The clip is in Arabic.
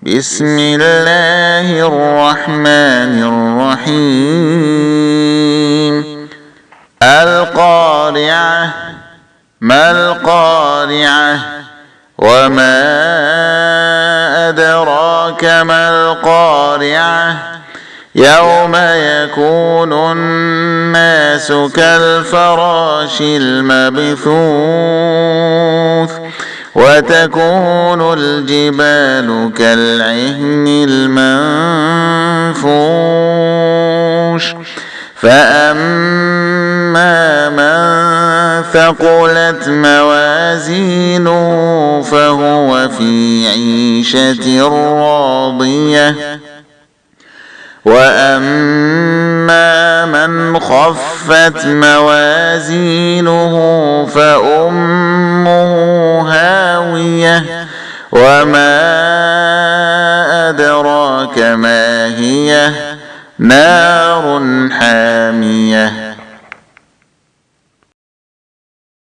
بسم الله الرحمن الرحيم. القارعة. ما القارعة؟ وما أدراك ما القارعة؟ يوم يكون الناس كالفراش المبثوث وتكون الجبال كالعهن المنفوش فأما من ثقلت موازينه فهو في عيشة راضية وأما من خفت موازينه فأمه هاوية وما أدراك ما هي نار حامية